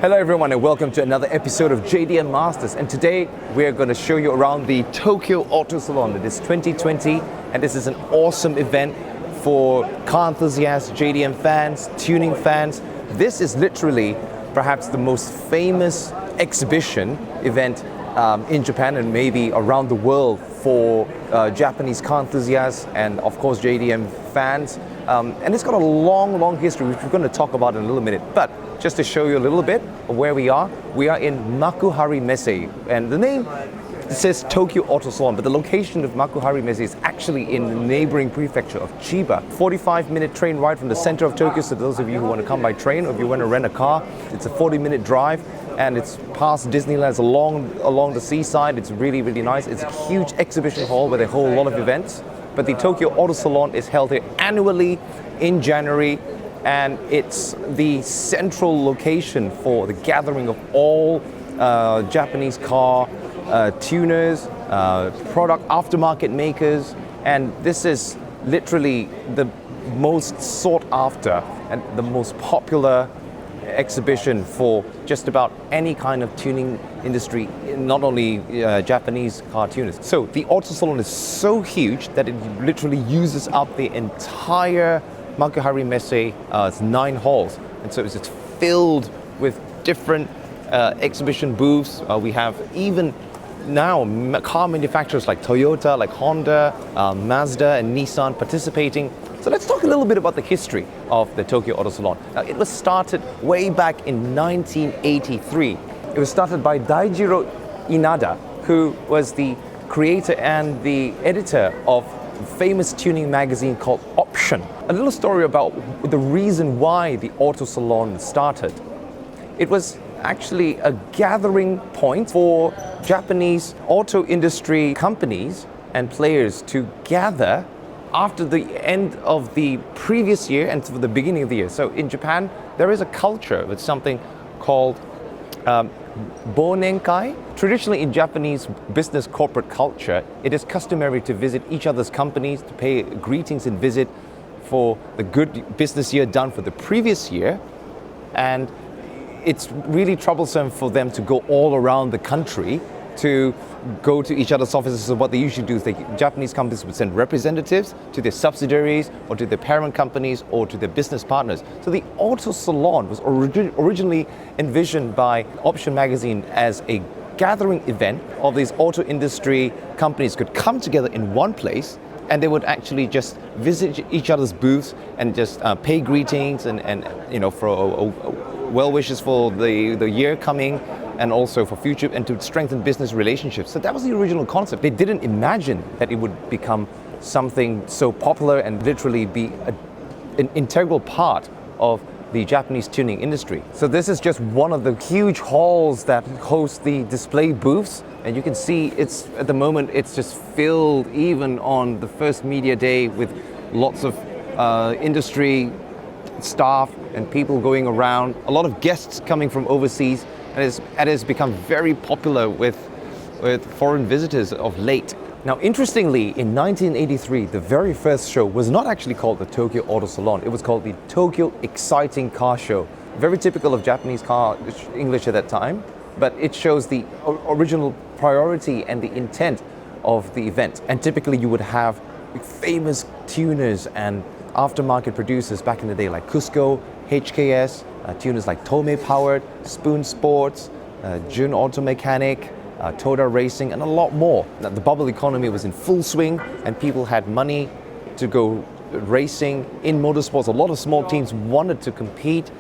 Hello everyone and welcome to another episode of JDM Masters, and today we are going to show you around the Tokyo Auto Salon. It is 2020 and this is an awesome event for car enthusiasts, JDM fans, tuning fans. This is literally perhaps the most famous exhibition event in Japan and maybe around the world for Japanese car enthusiasts and of course JDM fans. And it's got a long history, which we're going to talk about in a little minute. But just to show you a little bit of where we are in Makuhari Messe. And the name says Tokyo Auto Salon, but the location of Makuhari Messe is actually in the neighboring prefecture of Chiba. 45-minute train ride from the center of Tokyo, so those of you who want to come by train or if you want to rent a car, it's a 40-minute drive. And it's past Disneyland, it's along the seaside. It's really nice. It's a huge exhibition hall where they hold a lot of events. But the Tokyo Auto Salon is held here annually in January, and it's the central location for the gathering of all Japanese car tuners, product aftermarket makers, and this is literally the most sought after and the most popular exhibition for just about any kind of tuning industry, not only Japanese car tuners. So the Auto Salon is so huge that it literally uses up the entire Makuhari Messe. It's 9 halls, and so it's filled with different exhibition booths. We have even now car manufacturers like Toyota, like Honda, Mazda and Nissan participating. So let's talk a little bit about the history of the Tokyo Auto Salon. Now, it was started way back in 1983. It was started by Daijiro Inada, who was the creator and the editor of a famous tuning magazine called Option. A little story about the reason why the Auto Salon started. It was actually a gathering point for Japanese auto industry companies and players to gather after the end of the previous year and for the beginning of the year. So in Japan, there is a culture with something called Bonenkai. Traditionally in Japanese business corporate culture, it is customary to visit each other's companies, to pay greetings and visit for the good business year done for the previous year. And it's really troublesome for them to go all around the country to go to each other's offices. So what they usually do is Japanese companies would send representatives to their subsidiaries or to their parent companies or to their business partners. So the Auto Salon was originally envisioned by Option magazine as a gathering event of these auto industry companies could come together in one place, and they would actually just visit each other's booths and just pay greetings and you know, for well wishes for the year coming, and also for future, and to strengthen business relationships. So that was the original concept. They didn't imagine that it would become something so popular and literally be an integral part of the Japanese tuning industry. So this is just one of the huge halls that host the display booths, and you can see it's at the moment it's just filled even on the first media day with lots of industry staff and people going around, a lot of guests coming from overseas, and it has become very popular with foreign visitors of late. Now, interestingly, in 1983, the very first show was not actually called the Tokyo Auto Salon. It was called the Tokyo Exciting Car Show. Very typical of Japanese car English at that time, but it shows the original priority and the intent of the event. And typically you would have famous tuners and aftermarket producers back in the day like Cusco, HKS, tuners like Tomei Powered, Spoon Sports, Jun Auto Mechanic, Toda Racing, and a lot more. Now, the bubble economy was in full swing and people had money to go racing in motorsports. A lot of small teams wanted to compete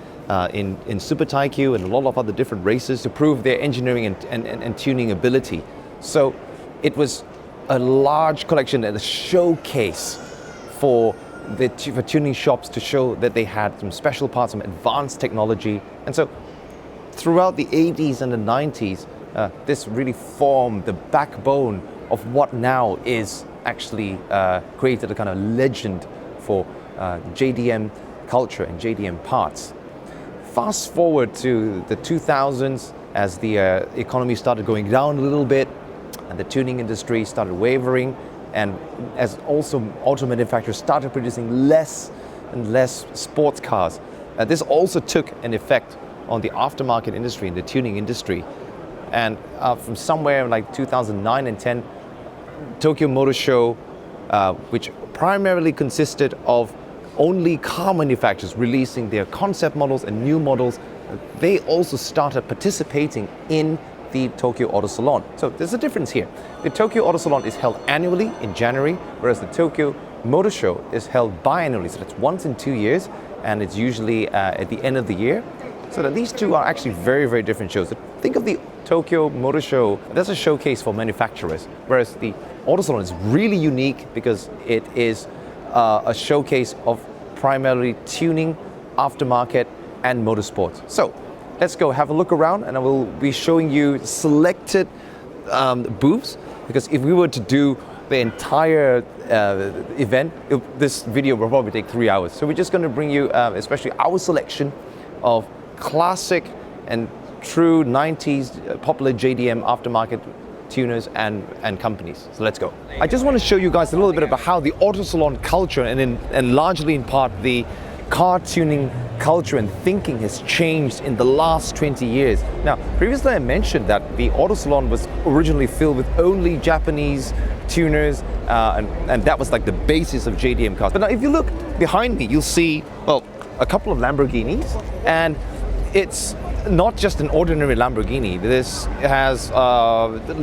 in Super Taikyu and a lot of other different races to prove their engineering and tuning ability. So it was a large collection and a showcase for tuning shops to show that they had some special parts, some advanced technology. And so throughout the 80s and the 90s, this really formed the backbone of what now is actually created a kind of legend for JDM culture and JDM parts. Fast forward to the 2000s, as the economy started going down a little bit and the tuning industry started wavering, and as also auto manufacturers started producing less and less sports cars. This also took an effect on the aftermarket industry and the tuning industry. And from somewhere like 2009 and 10, Tokyo Motor Show, which primarily consisted of only car manufacturers releasing their concept models and new models, they also started participating in the Tokyo Auto Salon. So there's a difference here. The Tokyo Auto Salon is held annually in January, whereas the Tokyo Motor Show is held biannually. So that's once in 2 years, and it's usually at the end of the year. So that these two are actually very, very different shows. So think of the Tokyo Motor Show, that's a showcase for manufacturers, whereas the Auto Salon is really unique because it is a showcase of primarily tuning, aftermarket, and motorsports. So let's go have a look around, and I will be showing you selected booths, because if we were to do the entire event, this video will probably take 3 hours. So we're just going to bring you especially our selection of classic and true 90s popular JDM aftermarket tuners and companies. So let's go. I just want to show you guys a little bit about how the Auto Salon culture and largely in part the car tuning culture and thinking has changed in the last 20 years. Now, previously I mentioned that the Auto Salon was originally filled with only Japanese tuners, and that was like the basis of JDM cars. But now if you look behind me, you'll see, well, a couple of Lamborghinis, and it's not just an ordinary Lamborghini. This has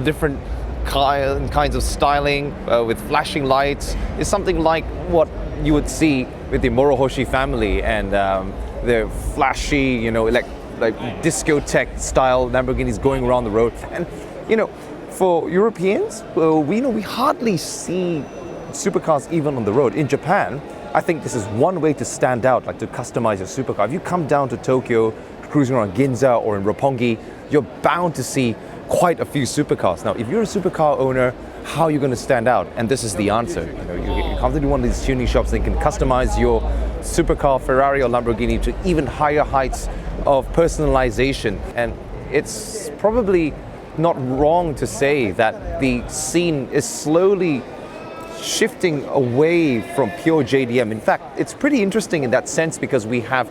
different kinds of styling with flashing lights. It's something like what you would see with the Morohoshi family and their flashy, like discotheque style Lamborghinis going around the road. And for Europeans, we hardly see supercars even on the road. In Japan, I think this is one way to stand out, like to customize your supercar. If you come down to Tokyo, cruising around Ginza or in Roppongi, you're bound to see quite a few supercars. Now, if you're a supercar owner, how are you going to stand out? And this is the answer. You come to one of these tuning shops, they can customize your supercar, Ferrari or Lamborghini to even higher heights of personalization. And it's probably not wrong to say that the scene is slowly shifting away from pure JDM. In fact, it's pretty interesting in that sense because we have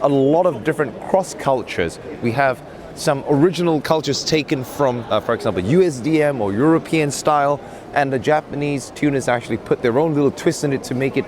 a lot of different cross cultures. We have some original cultures taken from, for example, USDM or European style, and the Japanese tuners actually put their own little twist in it to make it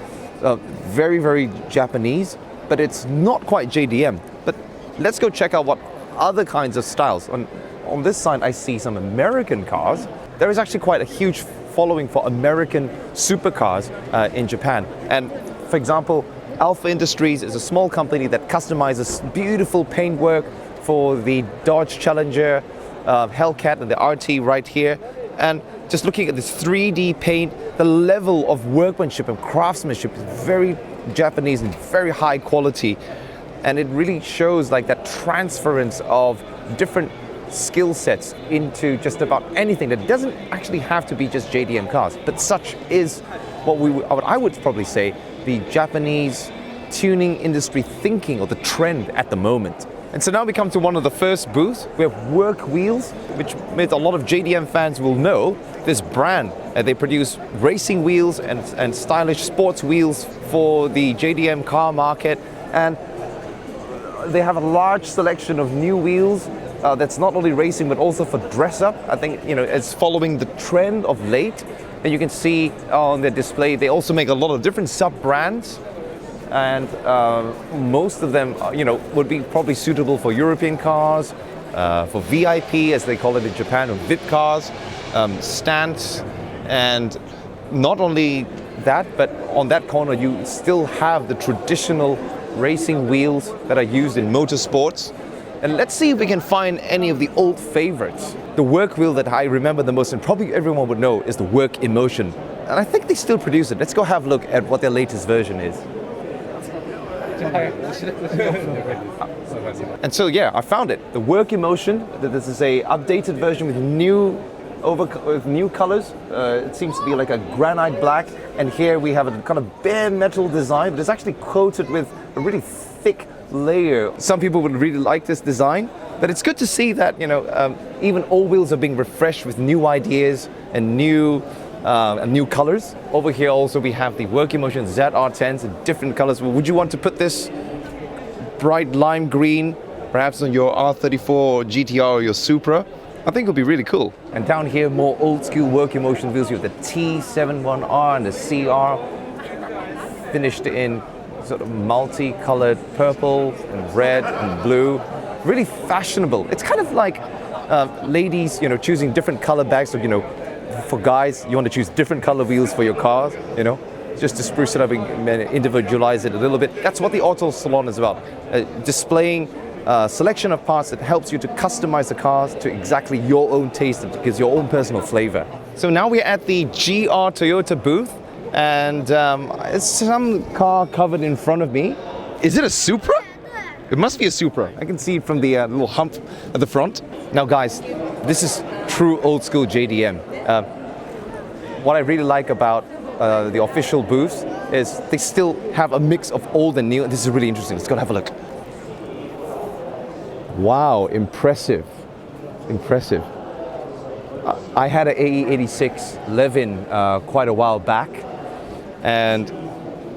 very, very Japanese, but it's not quite JDM. But let's go check out what other kinds of styles. On this side, I see some American cars. There is actually quite a huge following for American supercars in Japan. And for example, Alpha Industries is a small company that customizes beautiful paintwork for the Dodge Challenger, Hellcat and the RT right here. And just looking at this 3D paint, the level of workmanship and craftsmanship is very Japanese and very high quality. And it really shows like that transference of different skill sets into just about anything that doesn't actually have to be just JDM cars. But such is what I would probably say the Japanese tuning industry thinking or the trend at the moment. And so now we come to one of the first booths. We have Work Wheels, which a lot of JDM fans will know. This brand, they produce racing wheels and stylish sports wheels for the JDM car market. And they have a large selection of new wheels that's not only racing but also for dress up. I think it's following the trend of late. And you can see on their display, they also make a lot of different sub-brands. And most of them, would be probably suitable for European cars, for VIP, as they call it in Japan, or VIP cars, stands. And not only that, but on that corner, you still have the traditional racing wheels that are used in motorsports. And let's see if we can find any of the old favorites. The Work wheel that I remember the most, and probably everyone would know, is the Work Emotion. And I think they still produce it. Let's go have a look at what their latest version is. And so yeah, I found it. The Work Emotion. This is a updated version with new colors. It seems to be like a granite black. And here we have a kind of bare metal design, but it's actually coated with a really thick layer. Some people would really like this design, but it's good to see that even old wheels are being refreshed with new ideas and new colors. Over here also we have the Work Emotion ZR10s in different colors. Would you want to put this bright lime green perhaps on your R34 GTR or your Supra. I think it'll be really cool. And down here, more old school work emotion wheels. You have the T71R and the CR, finished in sort of multi-colored purple and red and blue. Really fashionable. It's kind of like ladies, choosing different color bags. So, for guys, you want to choose different color wheels for your cars, just to spruce it up and individualize it a little bit. That's what the Auto Salon is about. Displaying a selection of parts that helps you to customize the cars to exactly your own taste and gives your own personal flavor. So now we're at the GR Toyota booth, and it's some car covered in front of me. Is it a Supra? It must be a Supra. I can see it from the little hump at the front. Now guys, this is true old school JDM. What I really like about the official booths is they still have a mix of old and new. This is really interesting. Let's go have a look. Wow, impressive. Impressive. I had an AE86 Levin quite a while back, and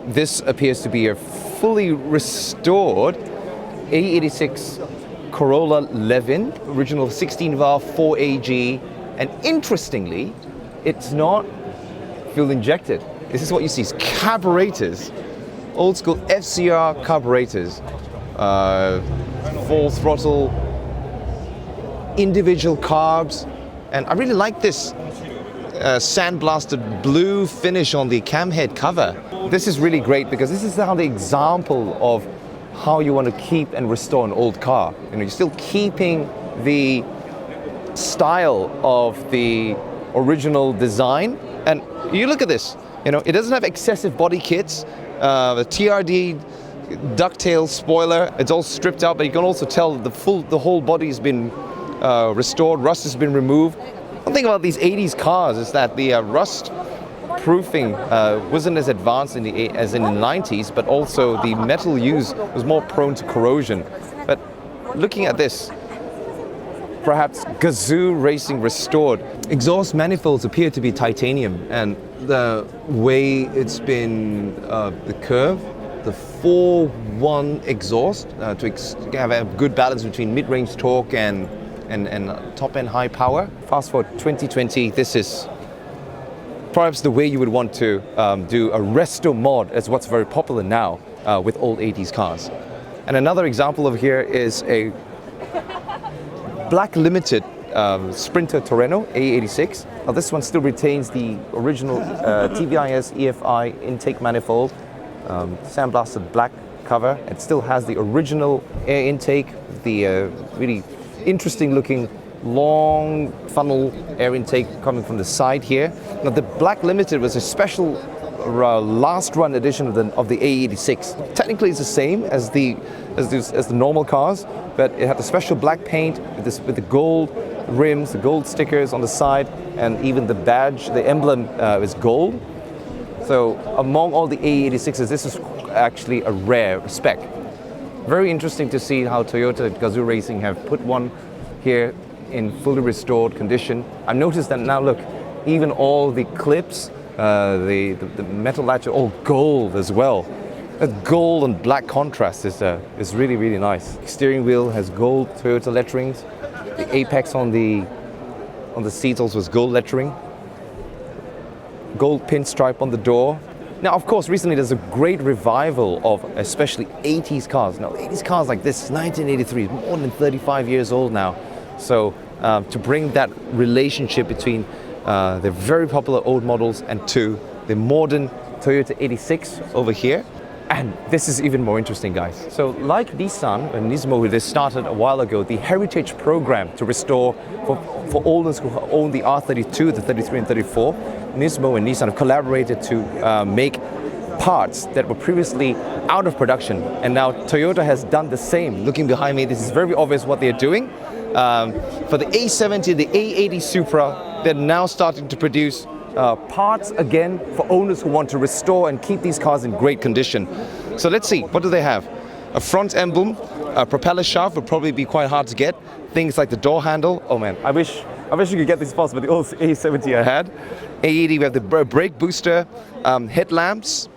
this appears to be a fully restored AE86 Corolla Levin, original 16 valve 4AG, and interestingly, it's not fuel injected. This is what you see, is carburetors, old school FCR carburetors, full throttle, individual carbs, and I really like this sandblasted blue finish on the cam head cover. This is really great because this is now the example of how you want to keep and restore an old car. You're still keeping the style of the original design, and you look at this. It doesn't have excessive body kits. The TRD ducktail spoiler, it's all stripped out, but you can also tell the whole body has been restored. Rust has been removed. One thing about these 80s cars is that the rust proofing wasn't as advanced as in the 90s, but also the metal use was more prone to corrosion. But looking at this, perhaps Gazoo Racing restored. Exhaust manifolds appear to be titanium, and the way it's been, the curve, the 4-1 exhaust to have a good balance between mid-range torque and top-end high power. Fast forward 2020, this is perhaps the way you would want to do a resto mod, as what's very popular now with old 80s cars. And another example of here is a black limited Sprinter Torreno A86. Now this one still retains the original TVIS EFI intake manifold, sandblasted black cover. It still has the original air intake, the really interesting looking long funnel air intake coming from the side here. Now the black limited was a special last run edition of the A86. Technically it's the same as the normal cars, but it had the special black paint with the gold rims, the gold stickers on the side, and even the badge, the emblem is gold. So among all the A86s, this is actually a rare spec. Very interesting to see how Toyota Gazoo Racing have put one here in fully restored condition. I've noticed that now, look, even all the clips, the metal latch are all gold as well. A gold and black contrast is really, really nice. Steering wheel has gold Toyota letterings. The apex on the seats also has gold lettering. Gold pinstripe on the door. Now, of course, recently there's a great revival of especially 80s cars. Now, 80s cars like this, 1983, more than 35 years old now. So to bring that relationship between the very popular old models and to the modern Toyota 86 over here. And this is even more interesting, guys. So like Nissan and Nismo, this started a while ago, the heritage program to restore for owners who own the R32, the 33 and 34, Nismo and Nissan have collaborated to make parts that were previously out of production. And now Toyota has done the same. Looking behind me, this is very obvious what they're doing. For the A70, the A80 Supra, they're now starting to produce parts again for owners who want to restore and keep these cars in great condition. So let's see, what do they have? A front emblem, a propeller shaft would probably be quite hard to get. Things like the door handle, oh man, I wish you could get these parts, but the old A70 I had. A80, we have the brake booster, headlamps,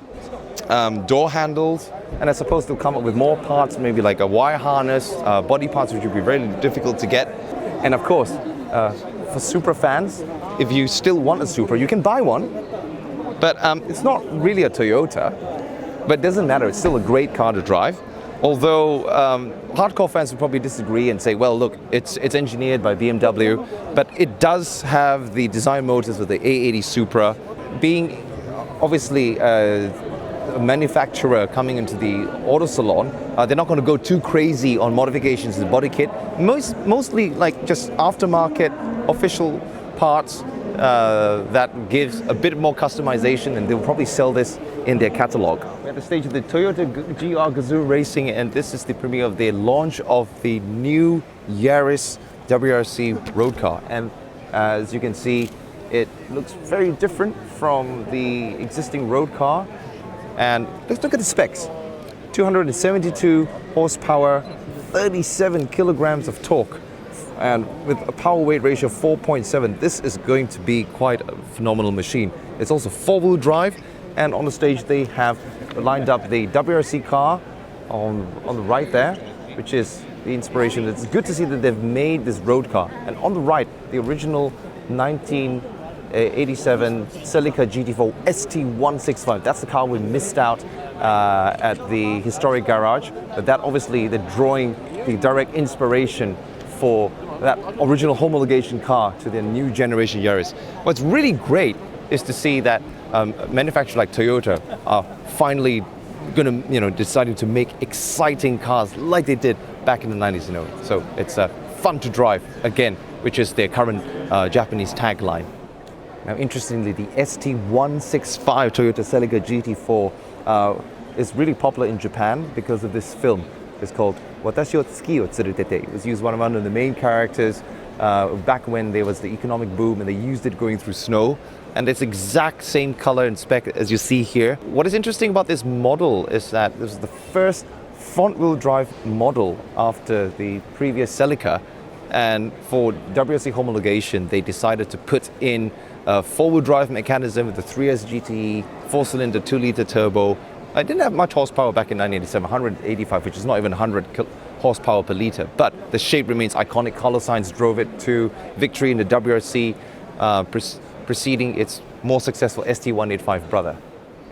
door handles, And I suppose they'll come up with more parts, maybe like a wire harness, body parts, which would be very difficult to get. And of course, for Supra fans, if you still want a Supra, you can buy one. But it's not really a Toyota, but it doesn't matter. It's still a great car to drive. Although hardcore fans would probably disagree and say, well, look, it's engineered by BMW, but it does have the design motors of the A80 Supra. Being obviously a manufacturer coming into the Auto Salon, they're not going to go too crazy on modifications to the body kit. Mostly like just aftermarket official parts that gives a bit more customization, and they'll probably sell this in their catalog. We're at the stage of the Toyota GR Gazoo Racing, and this is the premiere of the launch of the new Yaris WRC road car. And as you can see, it looks very different from the existing road car. And let's look at the specs. 272 horsepower, 37 kilograms of torque, and with a power weight ratio of 4.7, this is going to be quite a phenomenal machine. It's also four-wheel drive, and on the stage they have lined up the WRC car on the right there, which is the inspiration. It's good to see that they've made this road car. And on the right, the original 1987 Celica Gt4 ST165. That's the car we missed out at the historic garage. But that obviously, they're drawing the direct inspiration for that original homologation car to the new generation Yaris. What's really great is to see that manufacturers like Toyota are finally going to, deciding to make exciting cars like they did back in the 90s. So it's fun to drive again, which is their current Japanese tagline. Now, interestingly, the ST165 Toyota Celica GT4 is really popular in Japan because of this film. It's called Watashi o Tsuki o Tsurutete. It was used one of the main characters back when there was the economic boom, and they used it going through snow. And it's exact same color and spec as you see here. What is interesting about this model is that this is the first front-wheel drive model after the previous Celica. And for WRC homologation, they decided to put in a four-wheel drive mechanism with the 3S GTE, 4-cylinder, 2-liter turbo. I didn't have much horsepower back in 1987, 185, which is not even 100 horsepower per liter. But the shape remains iconic. Color Signs drove it to victory in the WRC, preceding its more successful ST185 brother.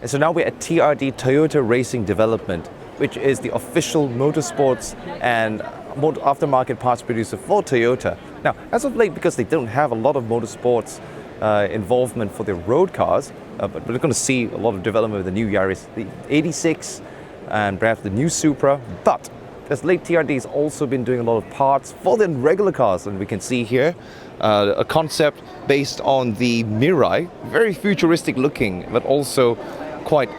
And so now we're at TRD, Toyota Racing Development, which is the official motorsports and aftermarket parts producer for Toyota. Now, as of late, because they don't have a lot of motorsports involvement for their road cars, but we're going to see a lot of development with the new Yaris, the 86, and perhaps the new Supra. But as late, TRD has also been doing a lot of parts for the regular cars, and we can see here a concept based on the Mirai, very futuristic looking, but also quite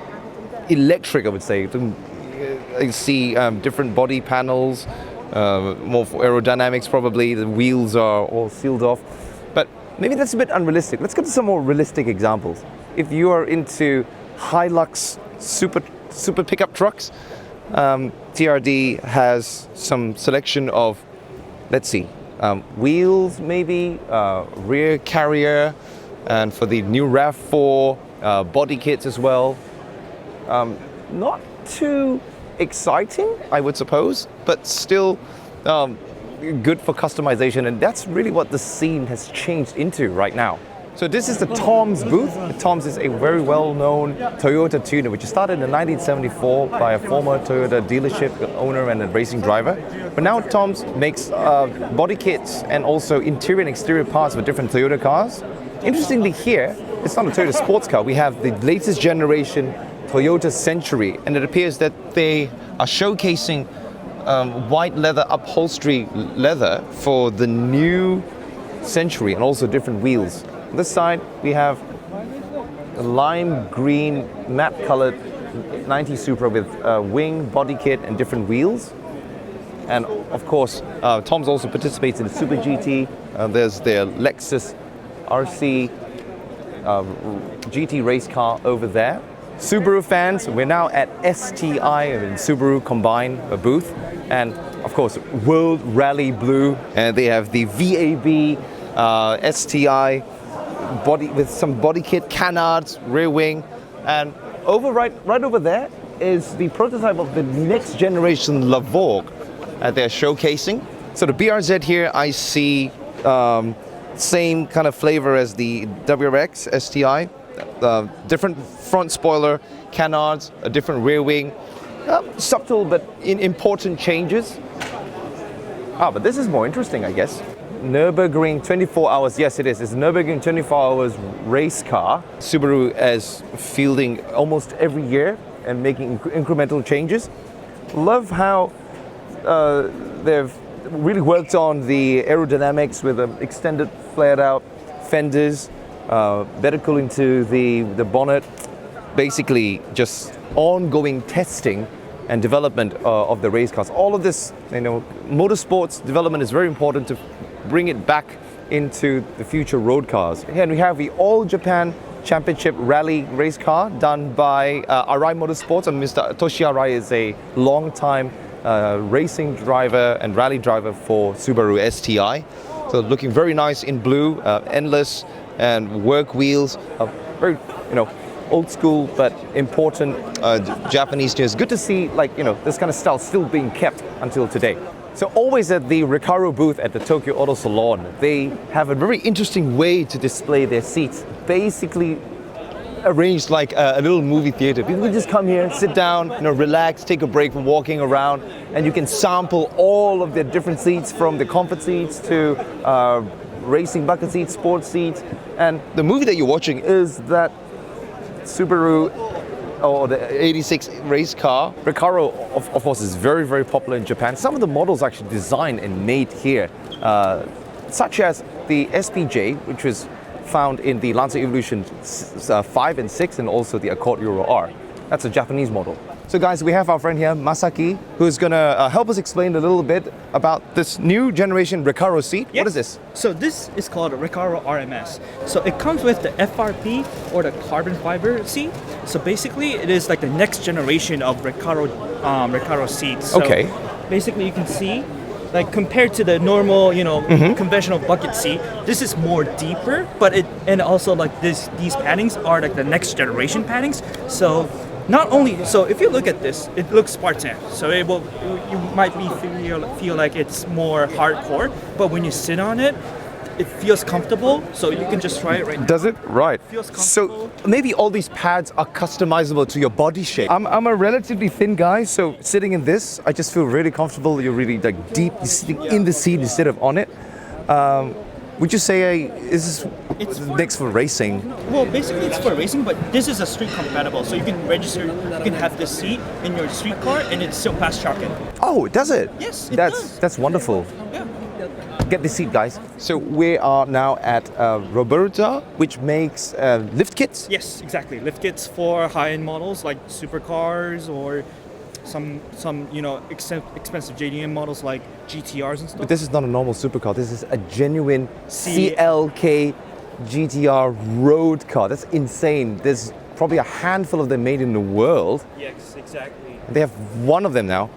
electric, I would say. You see different body panels, more for aerodynamics probably. The wheels are all sealed off, but maybe that's a bit unrealistic. Let's get to some more realistic examples. If you are into Hilux super pickup trucks, TRD has some selection of, let's see, wheels maybe, rear carrier, and for the new RAV4, body kits as well. Not too exciting, I would suppose, but still good for customization, and that's really what the scene has changed into right now. So this is the Tom's booth. Tom's is a very well-known Toyota tuner, which started in 1974 by a former Toyota dealership owner and a racing driver. But now Tom's makes body kits and also interior and exterior parts for different Toyota cars. Interestingly here, it's not a Toyota sports car. We have the latest generation Toyota Century, and it appears that they are showcasing white leather upholstery leather for the new Century and also different wheels. On this side, we have a lime green matte colored 90 Supra with wing, body kit, and different wheels. And of course, Tom's also participates in the Super GT. There's their Lexus RC GT race car over there. Subaru fans, we're now at STI and Subaru combined booth. And of course, World Rally Blue. And they have the VAB STI body with some body kit, canards, rear wing. And right over there is the prototype of the next generation Lavore they're showcasing. So the BRZ here, I see same kind of flavor as the WRX STI. Different front spoiler, canards, a different rear wing. Subtle but important changes. But this is more interesting, I guess. Nürburgring 24 hours. Yes, it is. It's a Nürburgring 24 hours race car. Subaru is fielding almost every year and making incremental changes. Love how they've really worked on the aerodynamics with extended flared out fenders, better cooling to the bonnet. Basically, just ongoing testing and development of the race cars. All of this, motorsports development is very important to bring it back into the future road cars. Here we have the All Japan Championship Rally race car done by Arai Motorsports, and Mr. Toshi Arai is a long-time racing driver and rally driver for Subaru STI. So looking very nice in blue, endless and work wheels, very, old school but important Japanese news. Good to see this kind of style still being kept until today. So always at the Recaro booth at the Tokyo Auto Salon, they have a very interesting way to display their seats. Basically arranged like a little movie theater. People can just come here, sit down, relax, take a break from walking around, and you can sample all of their different seats, from the comfort seats to racing bucket seats, sports seats. And the movie that you're watching is that Subaru, or the 86 race car. Recaro, of course, is very, very popular in Japan. Some of the models are actually designed and made here, such as the SPJ, which was found in the Lancer Evolution 5 and 6, and also the Accord Euro R. That's a Japanese model. So guys, we have our friend here, Masaki, who's gonna help us explain a little bit about this new generation Recaro seat. Yes. What is this? So this is called a Recaro RMS. So it comes with the FRP, or the carbon fiber seat. So basically it is like the next generation of Recaro seats. So Okay. basically you can see, like compared to the normal, conventional bucket seat, this is more deeper, but and also like these paddings are like the next generation paddings. So not only, so if you look at this, it looks Spartan. So you might feel like it's more hardcore, but when you sit on it, it feels comfortable. So you can just try it right now. Does it? Right. Feels comfortable. So maybe all these pads are customizable to your body shape. I'm a relatively thin guy, so sitting in this, I just feel really comfortable. You're really like deep, you're sitting in the seat instead of on it. Would you say is this next for racing? Well, basically it's for racing, but this is a street compatible. So you can register, you can have this seat in your street car, and it's still fast tracking. Oh, does it? Yes, it does. That's wonderful. Yeah. Get the seat, guys. So we are now at Roberuta, which makes lift kits. Yes, exactly. Lift kits for high-end models like supercars, or some expensive JDM models like GTRs and stuff. But this is not a normal supercar. This is a genuine CLK GTR road car. That's insane. There's probably a handful of them made in the world. Yes, exactly. They have one of them now.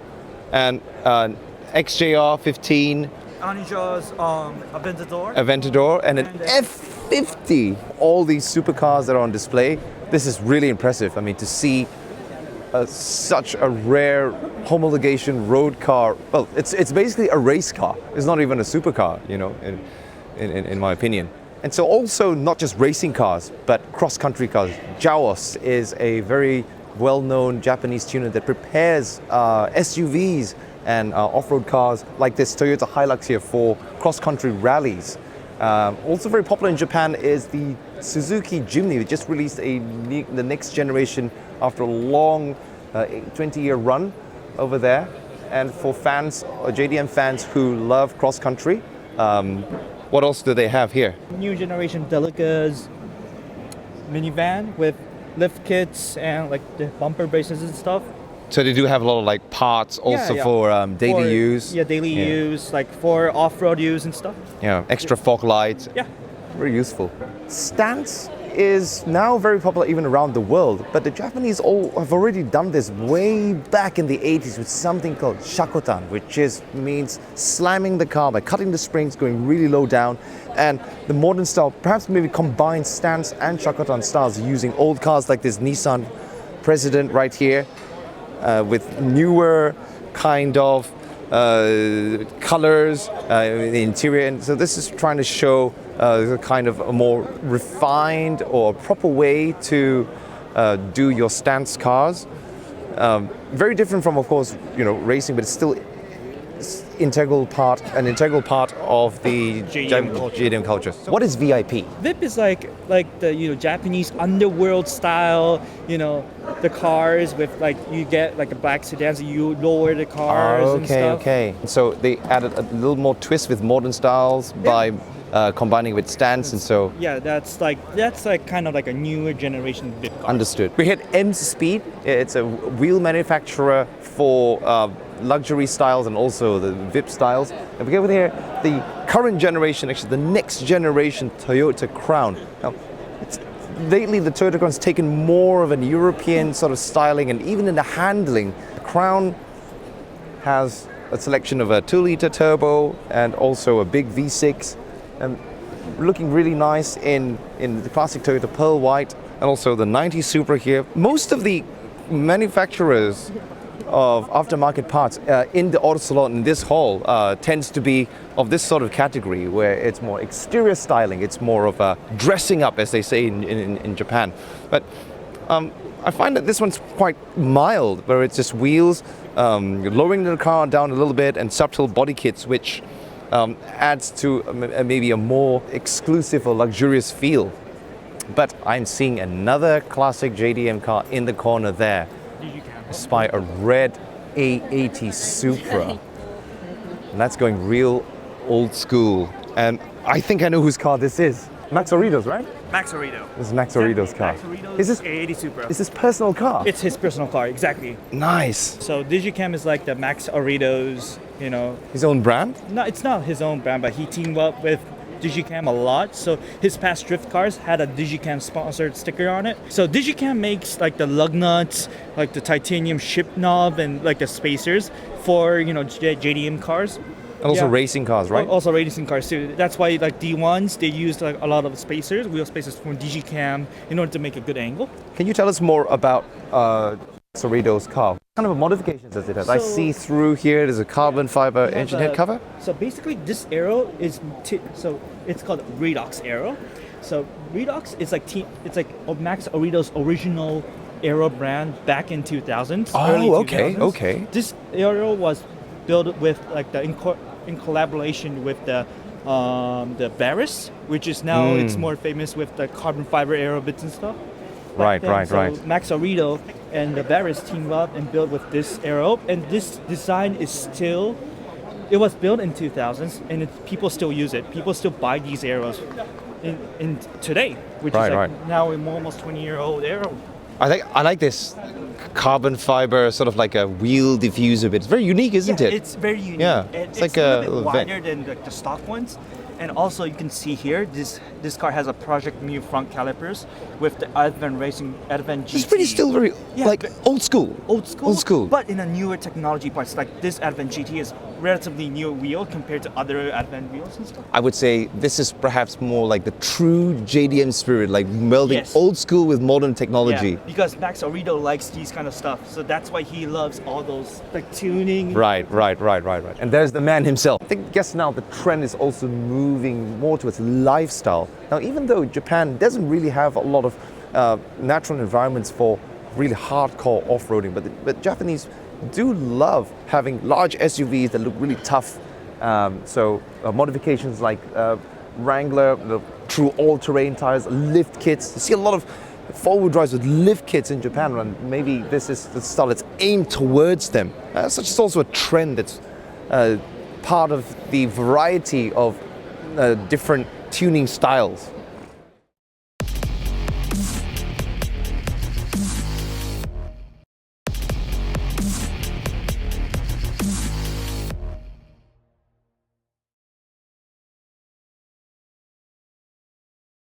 And XJR 15, Anija's Aventador. Aventador, and an F50. All these supercars that are on display. This is really impressive. I mean, to see such a rare homologation road car. Well, it's basically a race car. It's not even a supercar, in my opinion. And so also not just racing cars, but cross-country cars. Jaos is a very well-known Japanese tuner that prepares SUVs and off-road cars like this Toyota Hilux here for cross-country rallies. Also very popular in Japan is the Suzuki Jimny. They just released the next generation after a long 20-year run over there. And for fans, JDM fans who love cross-country, what else do they have here? New generation Celica's minivan with lift kits and like the bumper braces and stuff. So they do have a lot of like parts also for daily use. Yeah, daily use, like for off-road use and stuff. Yeah, extra fog lights. Yeah. Very useful. Stance is now very popular even around the world, but the Japanese have already done this way back in the 80s with something called shakotan, which means slamming the car by cutting the springs, going really low down. And the modern style perhaps maybe combines stance and shakotan styles using old cars like this Nissan President right here. with newer kind of colors in the interior. And so this is trying to show the kind of a more refined or proper way to do your stance cars. Very different from, of course, racing, but it's still an integral part of the JDM culture. What is VIP? VIP is like the Japanese underworld style, the cars with you get like a black sedans, you lower the cars and stuff. Okay. So they added a little more twist with modern styles by combining with stance, and so that's kind of like a newer generation VIP car. Understood. We hit M Speed. It's a wheel manufacturer for luxury styles and also the VIP styles. And we go over here, the current generation, actually the next generation Toyota Crown. Now, lately the Toyota Crown's taken more of an European sort of styling, and even in the handling, the Crown has a selection of a 2-liter turbo and also a big V6, and looking really nice in the classic Toyota Pearl White, and also the 90 Supra here. Most of the manufacturers of aftermarket parts in the Auto Salon in this hall tends to be of this sort of category, where it's more exterior styling, it's more of a dressing up, as they say in Japan. But I find that this one's quite mild, where it's just wheels, lowering the car down a little bit, and subtle body kits, which adds to maybe a more exclusive or luxurious feel. But I'm seeing another classic JDM car in the corner there. I spy a red A80 Supra. And that's going real old school. And I think I know whose car this is. Max Orido's, right? Max Orido. This is Max Orido's car. Max Orido's Is this A80 Supra. Is this personal car? It's his personal car, exactly. Nice. So Digicam is like the Max Orido's, His own brand? No, it's not his own brand, but he teamed up with Digicam a lot. So his past drift cars had a Digicam sponsored sticker on it. So Digicam makes like the lug nuts, like the titanium ship knob, and like the spacers for JDM cars. And also racing cars, right? Also racing cars too. That's why like D1s, they used like a lot of spacers, wheel spacers from Digicam in order to make a good angle. Can you tell us more about Orido's car? What kind of modifications does it have? I see through here there's a carbon fiber engine head cover. So basically this aero is so it's called Redox aero. So Redox is like Max Orido's original aero brand back in 2000s. Oh, okay. This aero was built with like in collaboration with the Barris, which is now it's more famous with the carbon fiber aero bits and stuff. Right. Max Orido and the Barris teamed up and built with this aero, and this design is it was built in 2000s, and people still use it. People still buy these aeros in today, which is now an almost 20-year-old aero. I like this carbon fiber, sort of like a wheel diffuser bit. It's very unique, isn't it? It's very unique. Yeah, it's like a little bit wider than the stock ones. And also you can see here, this car has a Project Mu front calipers with the Advent GT. It's pretty still very old school. Old school. But in a newer technology parts, like this Advent GT is relatively new wheel compared to other Advent wheels and stuff. I would say this is perhaps more like the true JDM spirit, like melding old school with modern technology. Yeah, because Max Orido likes these kind of stuff, so that's why he loves all those like tuning. Right. And there's the man himself. I guess now the trend is also moving more towards lifestyle. Now, even though Japan doesn't really have a lot of natural environments for really hardcore off-roading, but Japanese do love having large SUVs that look really tough. So modifications like Wrangler, the true all-terrain tires, lift kits. You see a lot of four-wheel drives with lift kits in Japan, and maybe this is the style that's aimed towards them. Such is also a trend that's part of the variety of different tuning styles.